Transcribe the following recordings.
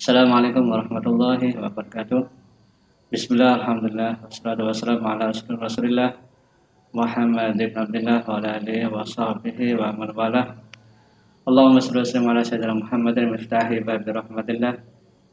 Assalamualaikum warahmatullahi wabarakatuh. Bismillah, alhamdulillah, wassalatu wassalamu ala rasulillah Muhammad ibn Abdullah wa ala alihi wa sahbihi wa man walah. Allahumma salli wa sallim ala sayyidina Muhammadin miftahi babi rahmatillah.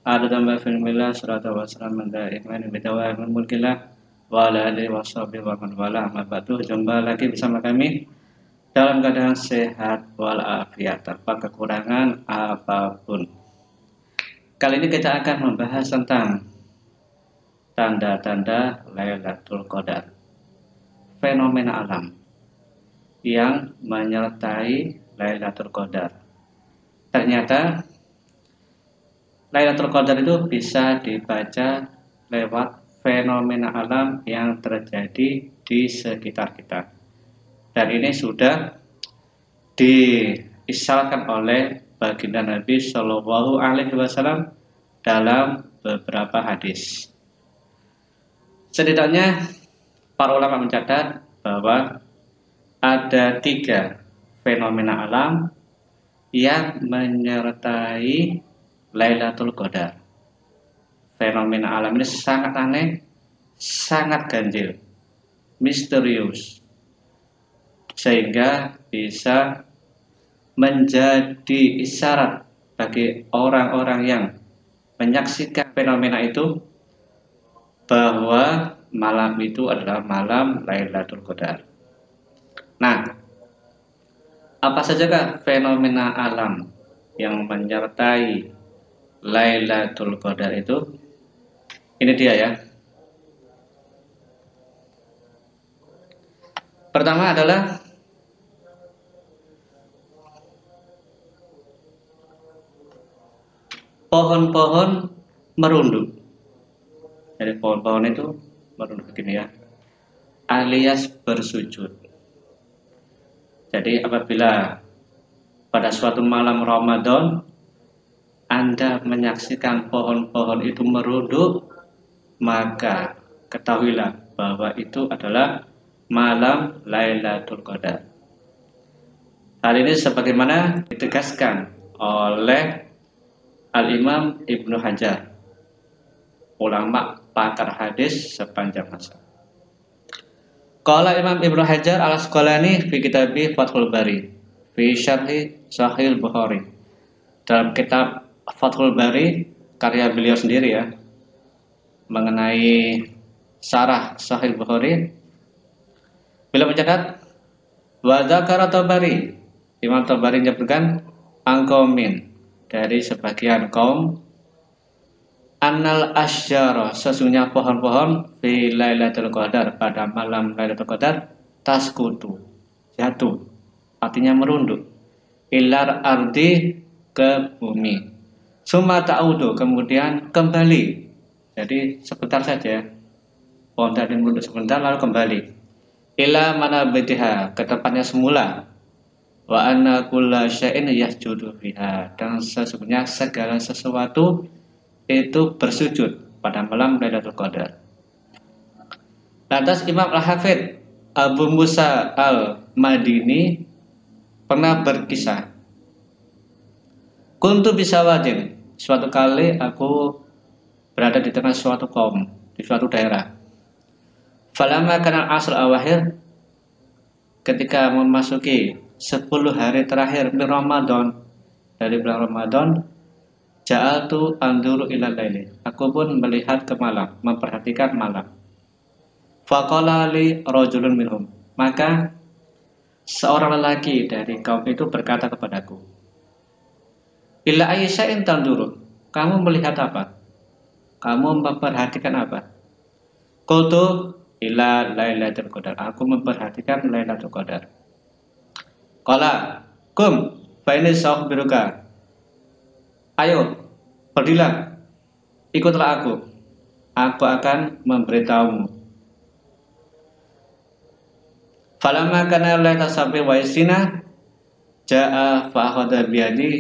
Adada ma fil millah, salatu wa salam ala iman bidawai min mulkillah wa ala alihi wa sahbihi wa man walah. Amma ba'du, jumpa lagi bersama kami dalam keadaan sehat walafiat tanpa kekurangan apapun. Kali ini kita akan membahas tentang tanda-tanda Lailatul Qadar, fenomena alam yang menyertai Lailatul Qadar. Ternyata Lailatul Qadar itu bisa dibaca lewat fenomena alam yang terjadi di sekitar kita. Dan ini sudah diisyaratkan oleh baginda Nabi Shallallahu Alaihi Wasallam dalam beberapa hadis. Setidaknya para ulama mencatat bahwa ada 3 fenomena alam yang menyertai Lailatul Qadar. Fenomena alam ini sangat aneh, sangat ganjil, misterius, sehingga bisa menjadi isyarat bagi orang-orang yang menyaksikan fenomena itu bahwa malam itu adalah malam Lailatul Qadar. Nah, apa sajakah fenomena alam yang menyertai Lailatul Qadar itu? Ini dia ya. Pertama adalah pohon-pohon merunduk. Jadi pohon-pohon itu merunduk begini ya, alias bersujud. Jadi apabila pada suatu malam Ramadan Anda menyaksikan pohon-pohon itu merunduk, maka ketahuilah bahwa itu adalah malam Lailatul Qadar. Hal ini sebagaimana ditegaskan oleh Al-Imam Ibnu Hajar, ulama pakar hadis sepanjang masa. Qala Imam Ibnu Hajar al-Asqalani fi kitabih Fathul Bari fi syarhi Sahih Bukhari. Dalam kitab Fathul Bari karya beliau sendiri ya, mengenai syarah Sahih Bukhari, beliau mencatat wa dzakara Tabari. Imam Tabari menyebutkan angkomin dari sebagian kaum annal asyara, sesungguhnya pohon-pohon fi Lailatul Qadar, pada malam Lailatul Qadar, taskutu, jatuh, artinya merunduk, ilar ardi, ke bumi, summa ta'udu, kemudian kembali. Jadi sebentar saja pohon tadi merunduk sebentar lalu kembali ila manabitiha, ke tempatnya semula. Wa anna kulla syai'in yasjudu fiha, dan sesungguhnya segala sesuatu itu bersujud pada malam Lailatul Qadar. Lantas Imam Al-Hafidz Abu Musa Al-Madini pernah berkisah, kuntu bisawadin, suatu kali aku berada di tengah suatu kaum, di suatu daerah. Falamma kana asr awakhir, ketika memasuki 10 hari terakhir di Ramadan, dari bulan Ramadan, ja'altu anduru ilal laili, aku pun melihat ke malam, memperhatikan malam. Faqala li rajulun minhum, maka seorang lelaki dari kaum itu berkata kepadaku, ila ayyi'in tanduru, kamu melihat apa? Kamu memperhatikan apa? Qultu ila Lailatul Qadar, aku memperhatikan Lailatul Qadar. Qala kum fa inni sa'ukhbiruka, ayo pergilah, ikutlah aku akan memberitahumu. Falamma kana lailata sab'i wa isina jaa fa akhadha bi yadi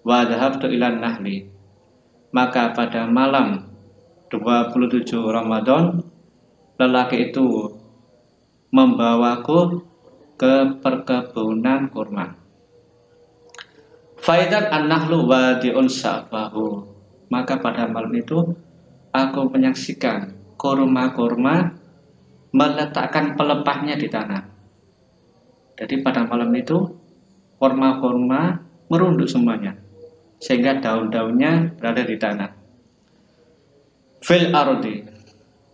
wa dhahabtu ila nahli, maka pada malam 27 Ramadan lelaki itu membawaku ke perkebunan kurma. Faidan an-nahlu wadi'un safahu, maka pada malam itu aku menyaksikan kurma-kurma meletakkan pelepahnya di tanah. Jadi pada malam itu kurma-kurma merunduk semuanya, sehingga daun-daunnya berada di tanah. Fil ardi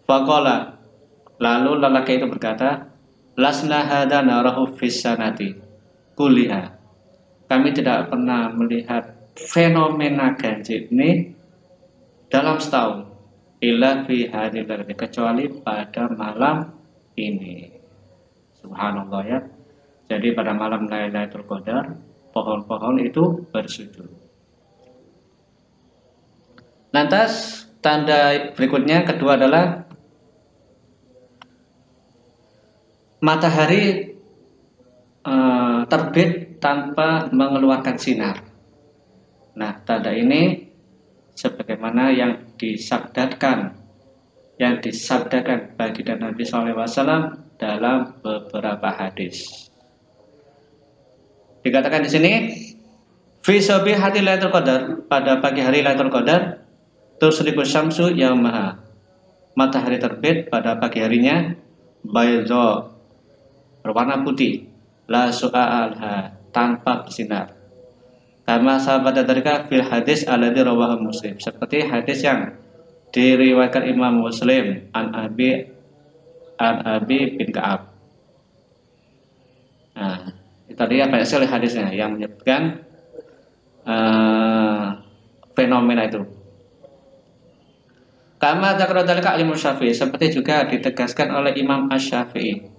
faqala, lalu lelaki itu berkata, lasna hada narahu fis sanati kuliha, kami tidak pernah melihat fenomena ganjil ini dalam setahun, illa fi hadil ladzi, kecuali pada malam ini. Subhanallah ya. Jadi pada malam Lailatul Qadar pohon-pohon itu bersujud. Lantas tanda berikutnya kedua adalah matahari terbit tanpa mengeluarkan sinar. Nah, tanda ini sebagaimana yang disabdakan baginda Nabi SAW dalam beberapa hadis. Dikatakan di sini, fi sabihati Lailatul Qadar, pada pagi hari Lailatul Qadar, tusriqu syamsu yaumaha, matahari terbit pada pagi harinya, bayda, berwarna putih, la su'alha, tanpa bersinar. Kama sahabat dari fil hadis alladzi rawahu Muslim, seperti hadis yang diriwayatkan Imam Muslim an Abi bin Ka'ab. Nah, itu tadi banyak sekali hadisnya yang menyebutkan fenomena itu. Kama dzakara dzalika Imam Syafi'i, seperti juga ditegaskan oleh Imam Asy-Syafi'i.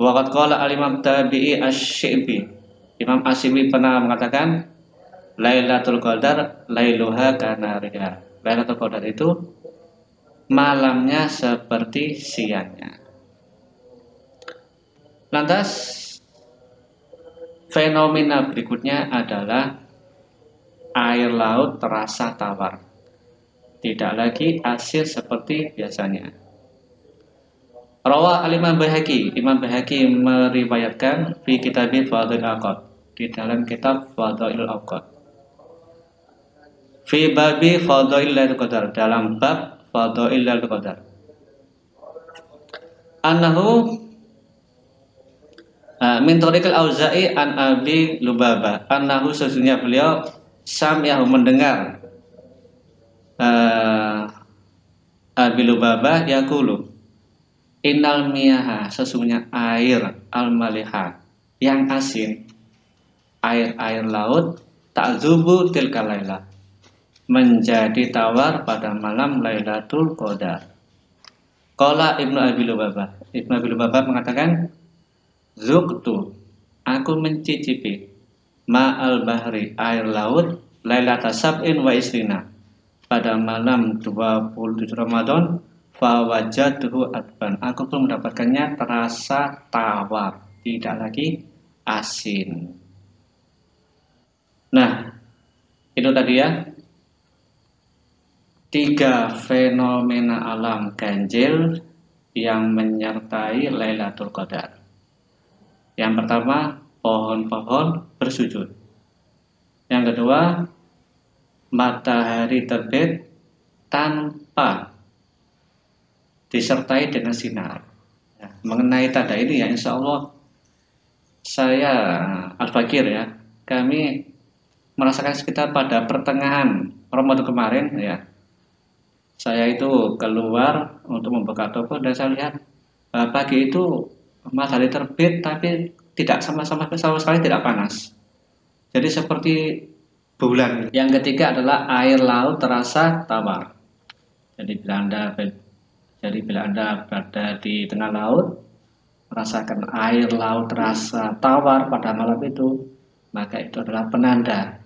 Wa qad qala al-Imam Tabi'i Asy-Syi'bi, Imam Asy-Syi'bi pernah mengatakan, Lailatul Qadar lailuha kanariha, Lailatul Qadar itu malamnya seperti siangnya. Lantas fenomena berikutnya adalah air laut terasa tawar, tidak lagi asin seperti biasanya. Rawah al-Imam Baihaqi, Imam Baihaqi meriwayatkan fi kitabi Fadhil Aqad, di dalam kitab Fadhailul Aqad, fi babi Fadhail Lailatul Qadar, dalam bab Fadhail Lailatul Qadar, annahu min tariqil Auza'i an Abi Lubabah, annahu, sesungguhnya beliau sami'ahu, mendengar Abi Lubabah yaqulu, innal miyaha, sesungguhnya air al-maliha, yang asin, air-air laut, ta'zubu tilkal lailah, menjadi tawar pada malam Lailatul Qadar. Qala Ibnu Abi Lubabah, Ibnu Abi Lubabah mengatakan, zuqtu, aku mencicipi, ma'al bahri, air laut, lailata sab'in wa isrina, pada malam 27 Ramadan, fa wajadtuhu adban, aku pun mendapatkannya terasa tawar, tidak lagi asin. Nah, itu tadi ya, 3 fenomena alam ganjil yang menyertai Lailatul Qadar. Yang pertama, pohon-pohon bersujud. Yang kedua, matahari terbit tanpa disertai dengan sinar. Ya, mengenai tanda ini ya, insya Allah saya Al-Fakir ya, kami merasakan sekitar pada pertengahan Ramadan kemarin ya. Saya itu keluar untuk membuka toko dan saya lihat pagi itu matahari terbit tapi tidak sama sekali tidak panas. Jadi seperti bulan. Yang ketiga adalah air laut terasa tawar. Jadi bila Anda berada di tengah laut, merasakan air laut terasa tawar pada malam itu, maka itu adalah penanda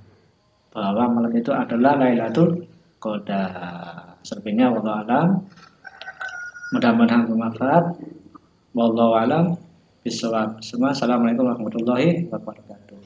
bahwa malam itu adalah Lailatul Qadar. Selebihnya wallahu alam, mudah-mudahan bermanfaat. Wallahu alam bisawab. Assalamualaikum warahmatullahi wabarakatuh.